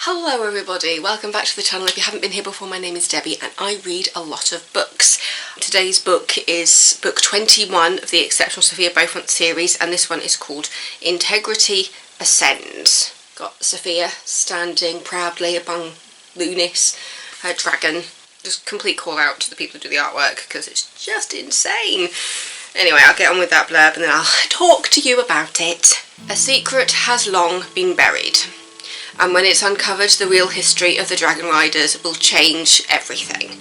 Hello everybody, welcome back to the channel. If you haven't been here before, my name is Debbie and I read a lot of books. Today's book is book 21 of the Exceptional Sophia Beaufont series, and this one is called Integrity Ascends. Got Sophia standing proudly among Lunis, her dragon. Just complete call out to the people who do the artwork because it's just insane. Anyway, I'll get on with that blurb and then I'll talk to you about it. A secret has long been buried, and when it's uncovered, the real history of the Dragon Riders will change everything.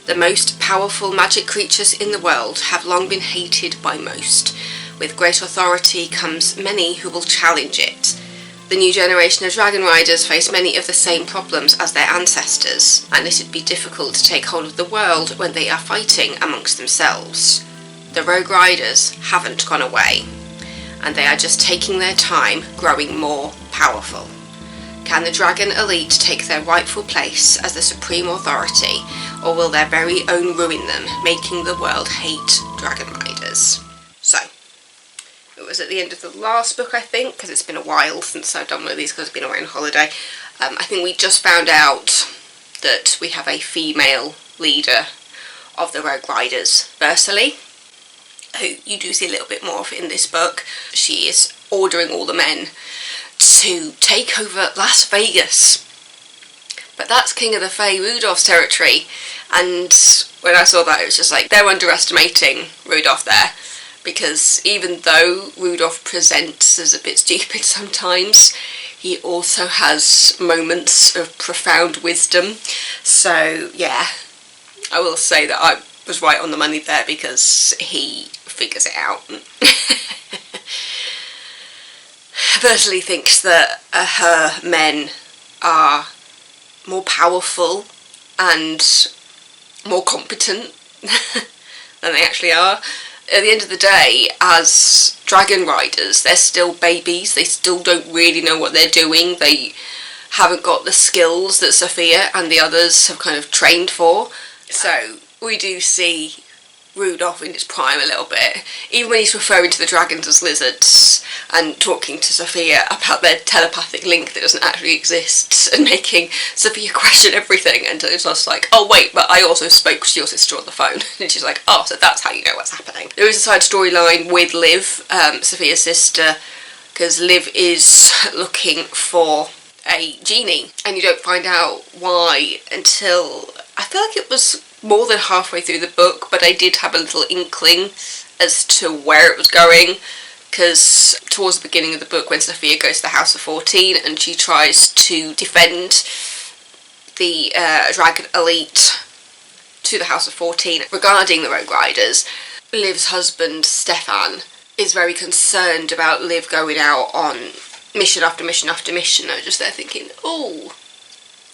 The most powerful magic creatures in the world have long been hated by most. With great authority comes many who will challenge it. The new generation of Dragon Riders face many of the same problems as their ancestors, and it'd be difficult to take hold of the world when they are fighting amongst themselves. The Rogue Riders haven't gone away, and they are just taking their time growing more powerful. Can the Dragon Elite take their rightful place as the supreme authority, or will their very own ruin them, making the world hate Dragon Riders? So, it was at the end of the last book, I think, because it's been a while since I've done one of these because I've been away on holiday. I think we just found out that we have a female leader of the Rogue Riders, Ursula, who you do see a little bit more of in this book. She is ordering all the men to take over Las Vegas, but that's King of the Fae Rudolph's territory, and when I saw that, it was just like, they're underestimating Rudolph there, because even though Rudolph presents as a bit stupid sometimes, he also has moments of profound wisdom. So yeah, I will say that I was right on the money there because he figures it out. Ursula thinks that her men are more powerful and more competent than they actually are. At the end of the day, as Dragon Riders, they're still babies. They still don't really know what they're doing. They haven't got the skills that Sophia and the others have kind of trained for. So we do see Rudolph in his prime a little bit, even when he's referring to the dragons as lizards and talking to Sophia about their telepathic link that doesn't actually exist and making Sophia question everything, and it's just like, oh wait, but I also spoke to your sister on the phone, and she's like, oh, so that's how you know what's happening. There is a side storyline with Liv, Sophia's sister, because Liv is looking for a genie, and you don't find out why until, I feel like it was more than halfway through the book, but I did have a little inkling as to where it was going, because towards the beginning of the book, when Sophia goes to the House of 14 and she tries to defend the Dragon Elite to the House of 14 regarding the Rogue Riders, Liv's husband Stefan is very concerned about Liv going out on mission after mission after mission. I was just there thinking, oh,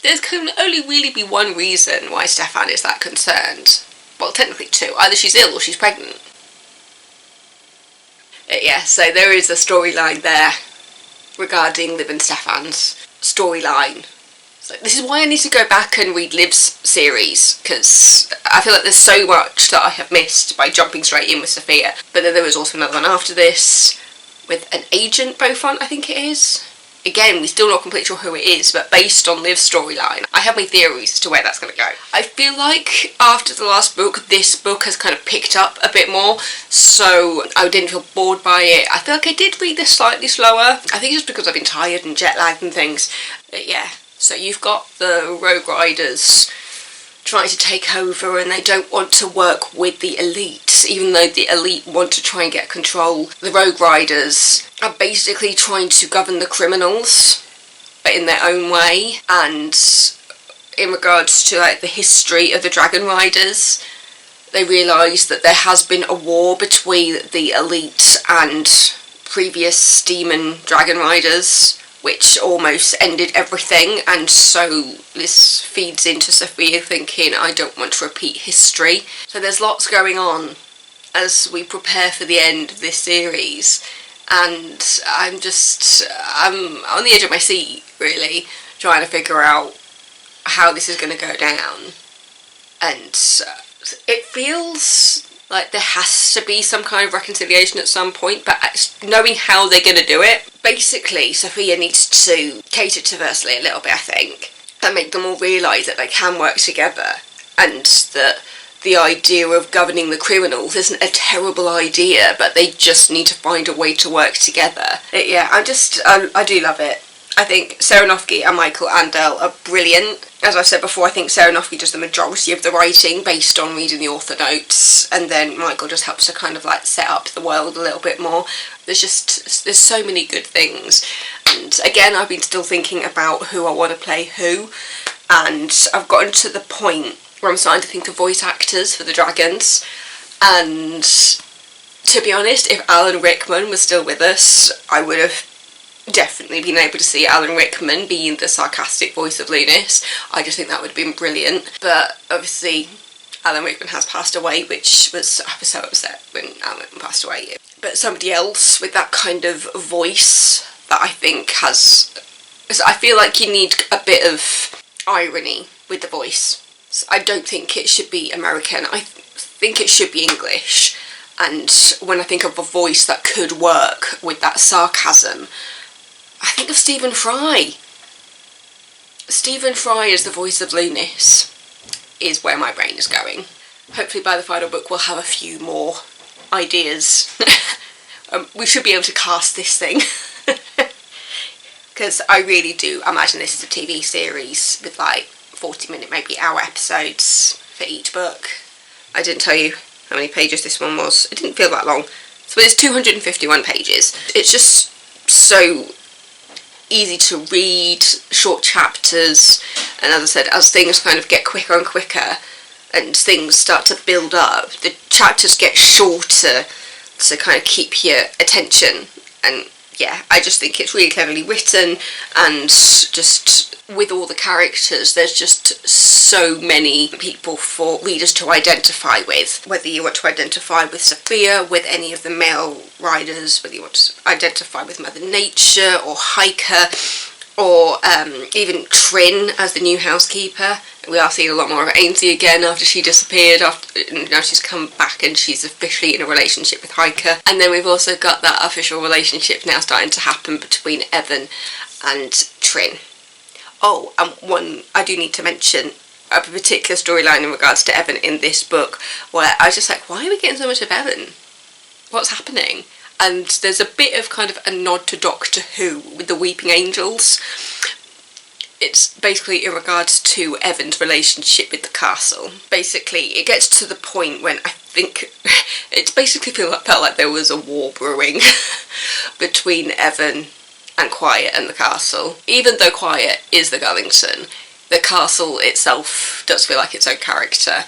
there can only really be one reason why Stefan is that concerned. Well, technically two. Either she's ill or she's pregnant. Yeah, so there is a storyline there regarding Liv and Stefan's storyline. So this is why I need to go back and read Liv's series, because I feel like there's so much that I have missed by jumping straight in with Sophia. But then there was also another one after this with an agent Beaufont, I think it is. Again, we're still not completely sure who it is, but based on Liv's storyline, I have my theories as to where that's going to go. I feel like after the last book, this book has kind of picked up a bit more, so I didn't feel bored by it. I feel like I did read this slightly slower. I think it's because I've been tired and jet lagged and things. But yeah, so you've got the Rogue Riders trying to take over, and they don't want to work with the elite, even though the elite want to try and get control. The Rogue Riders are basically trying to govern the criminals, but in their own way. And in regards to like the history of the Dragon Riders, they realise that there has been a war between the elite and previous demon Dragon Riders, which almost ended everything, and so this feeds into Sophia thinking, I don't want to repeat history. So there's lots going on as we prepare for the end of this series, and I'm on the edge of my seat, really, trying to figure out how this is going to go down. And it feels Like, there has to be some kind of reconciliation at some point, but knowing how they're going to do it, basically Sophia needs to cater to Ursula a little bit, I think, and make them all realise that they can work together, and that the idea of governing the criminals isn't a terrible idea, but they just need to find a way to work together. Yeah, I do love it. I think Aronofsky and Michael Andel are brilliant. As I've said before, I think Aronofsky does the majority of the writing based on reading the author notes, and then Michael just helps to kind of like set up the world a little bit more. There's so many good things, and again, I've been still thinking about who I want to play who, and I've gotten to the point where I'm starting to think of voice actors for the dragons, and to be honest, if Alan Rickman was still with us, I would have definitely been able to see Alan Rickman being the sarcastic voice of Lunis. I just think that would have been brilliant. But obviously Alan Rickman has passed away, I was so upset when Alan Rickman passed away. But somebody else with that kind of voice that I think I feel like you need a bit of irony with the voice. So I don't think it should be American, I think it should be English. And when I think of a voice that could work with that sarcasm, I think of Stephen Fry. Stephen Fry as the voice of Lunis is where my brain is going. Hopefully by the final book we'll have a few more ideas. We should be able to cast this thing. Because I really do imagine this as a TV series with like 40-minute, maybe hour episodes for each book. I didn't tell you how many pages this one was. It didn't feel that long. So it's 251 pages. It's just so easy to read, short chapters, and as I said, as things kind of get quicker and quicker and things start to build up, the chapters get shorter to kind of keep your attention. And yeah, I just think it's really cleverly written, and just with all the characters, there's just so many people for readers to identify with. Whether you want to identify with Sophia, with any of the male riders, whether you want to identify with Mother Nature or Hiker, or even Trin as the new housekeeper. We are seeing a lot more of Ainsley again after she disappeared, now she's come back and she's officially in a relationship with Hiker. And then we've also got that official relationship now starting to happen between Evan and Trin. Oh, and one I do need to mention, a particular storyline in regards to Evan in this book, where I was just like, why are we getting so much of Evan? What's happening? And there's a bit of kind of a nod to Doctor Who with the Weeping Angels. It's basically in regards to Evan's relationship with the castle. Basically, it gets to the point when I think it basically felt like there was a war brewing between Evan and Quiet and the castle. Even though Quiet is the Gullington, the castle itself does feel like its own character.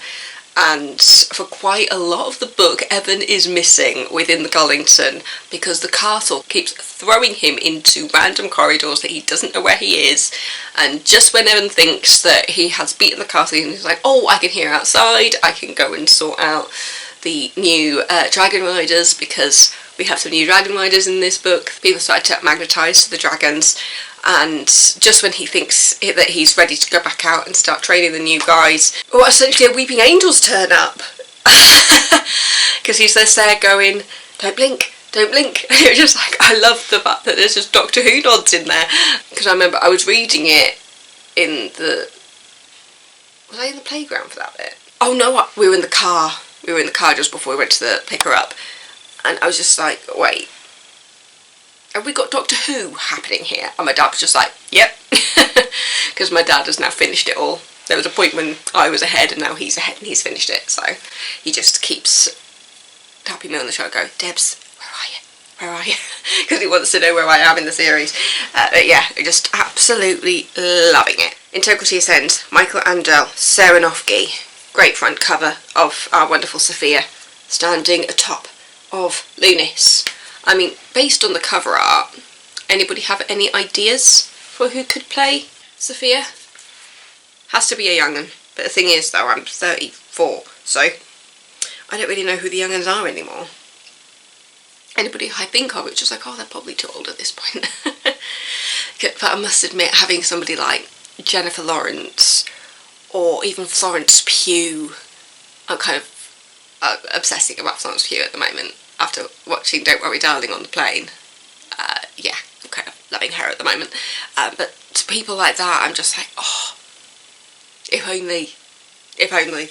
And for quite a lot of the book, Evan is missing within the Gullington because the castle keeps throwing him into random corridors that he doesn't know where he is. And just when Evan thinks that he has beaten the castle, he's like, oh, I can hear outside, I can go and sort out the new dragon riders, because we have some new dragon riders in this book. People start to magnetise to the dragons. And just when he thinks that he's ready to go back out and start training the new guys, well, essentially a Weeping Angels turn up. Because he's just there going, don't blink, don't blink. It's just like, I love the fact that there's just Doctor Who nods in there. Because I remember I was reading it in the... Was I in the playground for that bit? Oh no, we were in the car. We were in the car just before we went to pick her up. And I was just like, wait. Have we got Doctor Who happening here? And my dad was just like, yep. Because my dad has now finished it all. There was a point when I was ahead and now he's ahead and he's finished it. So he just keeps tapping me on the shoulder, go, Debs, where are you? Where are you? Because he wants to know where I am in the series. But yeah, just absolutely loving it. Integrity Ascends, Michael Andel, Aronofsky. Great front cover of our wonderful Sophia standing atop of Lunis. I mean, based on the cover art, anybody have any ideas for who could play Sophia? Has to be a young'un. But the thing is, though, I'm 34, so I don't really know who the young'uns are anymore. Anybody I think of, it's just like, oh, they're probably too old at this point. But I must admit, having somebody like Jennifer Lawrence, or even Florence Pugh, I'm kind of obsessing about Florence Pugh at the moment after watching Don't Worry Darling on the plane. Yeah, I'm kind of loving her at the moment. But to people like that, I'm just like, oh, if only. If only.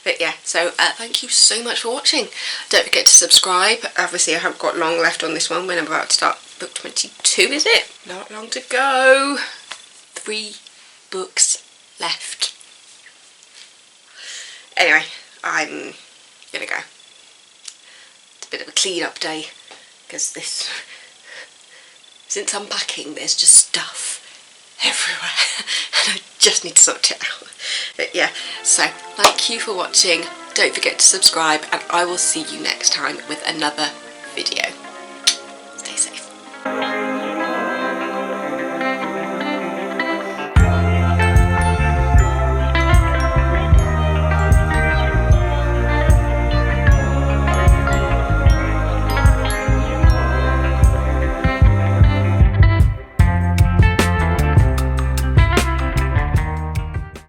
But yeah, so thank you so much for watching. Don't forget to subscribe. Obviously I haven't got long left on this one when I'm about to start book 22, is it? Not long to go. 3 books left. Anyway, I'm gonna go. It's a bit of a clean up day because this, since unpacking, there's just stuff everywhere and I just need to sort it out. But yeah, so thank you for watching. Don't forget to subscribe and I will see you next time with another video.